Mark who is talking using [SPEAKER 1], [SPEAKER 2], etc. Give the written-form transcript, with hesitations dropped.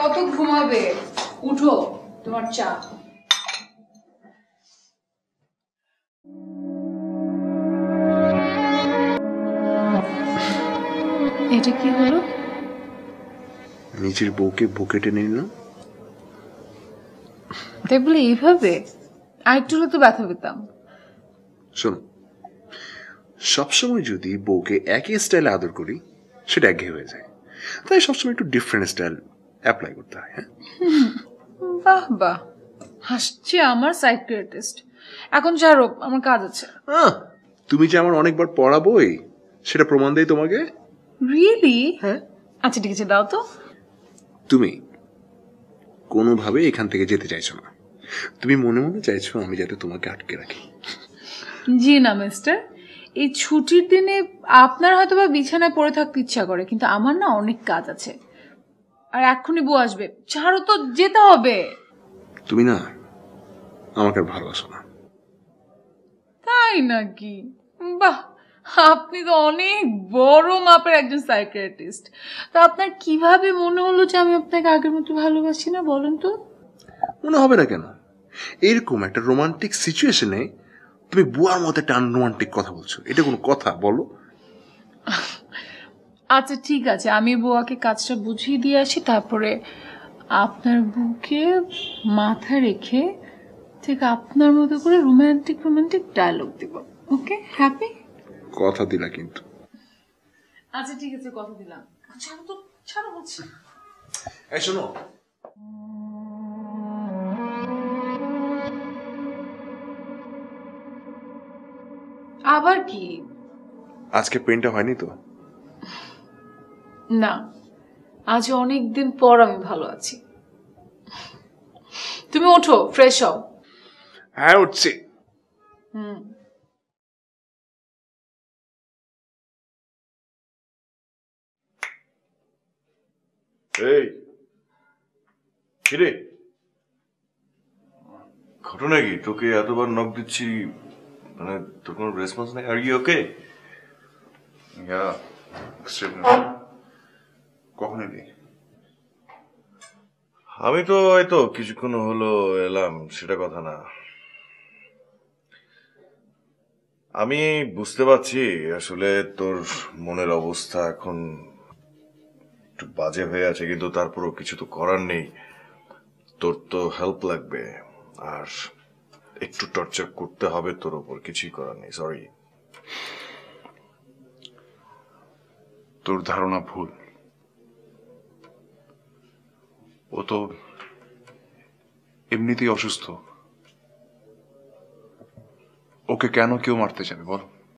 [SPEAKER 1] কত ঘুমাবে? উঠো, তোমার চা। এটা কি হলো?
[SPEAKER 2] নিজের বউকে বুকে টেনে নিলাম।
[SPEAKER 1] তাই বলে এইভাবে? আরেকটু হলে তো ব্যথা পেতাম।
[SPEAKER 2] শোনো, সবসময় যদি বউকে একই স্টাইলে আদর করি সেটা একঘেয়ে হয়ে যায়, তাই সবসময় একটু ডিফারেন্ট স্টাইল অ্যাপ্লাই করতে হয়। হ্যাঁ,
[SPEAKER 1] বাহ বাহ, হাসছে আমার সাইকিয়াট্রিস্ট। এখন ছাড়ো, আমার কাজ আছে।
[SPEAKER 2] তুমি যে আমার অনেকবার পড়া বই সেটা প্রমাণ দেয় তোমাকে।
[SPEAKER 1] রিয়েলি?
[SPEAKER 2] হ্যাঁ।
[SPEAKER 1] আচ্ছা ঠিক আছে, দাও তো।
[SPEAKER 2] তুমি কোনোভাবে এখান থেকে যেতে চাইছো না, তুমি মনে মনে চাইছো আমি যাতে তোমাকে আটকে রাখি।
[SPEAKER 1] জি না মিস্টার, এই ছুটির দিনে আপনার হয়তো বা বিছানায় পড়ে থাকতে ইচ্ছা করে, কিন্তু আমার না অনেক কাজ আছে। আর এক্ষুনি বউ আসবে, ছাড়ো তো, যেতে হবে।
[SPEAKER 2] তুমি না আমাকে আর ভালোবাসো না।
[SPEAKER 1] তাই নাকি? বাহ, আপনি তো অনেক বড় মাপের একজন সাইকিয়াট্রিস্ট। তো আপনার কিভাবে মনে হলো যে আমি আপনাকে আগের মতো ভালোবাসি না, বলেন তো?
[SPEAKER 2] মনে হবে না কেন? এরকম একটা রোমান্টিক সিচুয়েশনে তুমি বুয়ার মতো একটা আনরোমান্টিক কথা বলছো, এটা কোনো কথা বলো?
[SPEAKER 1] আচ্ছা ঠিক আছে, আমি বুয়াকে কাজটা বুঝিয়ে দিয়ে আসি, তারপরে আপনার বুকে মাথা রেখে ঠিক আপনার মতো করে রোমান্টিক রোমান্টিক ডায়লগ দিব। ওকে, হ্যাপি?
[SPEAKER 2] কথা দিলা কিন্তু।
[SPEAKER 1] আচ্ছা ঠিক আছে, কথা দিলাম। ছাড়ো তো, ছাড়ো বলছি।
[SPEAKER 2] এই শোনো,
[SPEAKER 1] আবার কি?
[SPEAKER 2] আজকে পেনটা হয়নি তো?
[SPEAKER 1] না, আজ অনেক দিন পর আমি ভালো আছি। তুমি ওঠো, ফ্রেশ হও।
[SPEAKER 2] হ্যাঁ উঠছি।
[SPEAKER 3] এই কিরে, ঘটনা কি? তোকে এতবার নক দিচ্ছি, মানে তোর কোনো রেসপন্স নেই। Are you okay?
[SPEAKER 2] কখন এলি?
[SPEAKER 3] আমি তো হয়তো কিছুক্ষণ হলো এলাম, সেটা কথা না। আমি বুঝতে পারছি আসলে তোর মনের অবস্থা এখন একটু বাজে হয়ে আছে, কিন্তু তারপরও কিছু তো করার নেই। তোর তো হেল্প লাগবে, আর একটু টর্চার করতে হবে তোর উপর, কিছুই করার নেই। সরি।
[SPEAKER 4] তোর ধারণা ভুল। ও তো এমনিতেই অসুস্থ, ওকে কেন কেউ মারতে যাবে বল?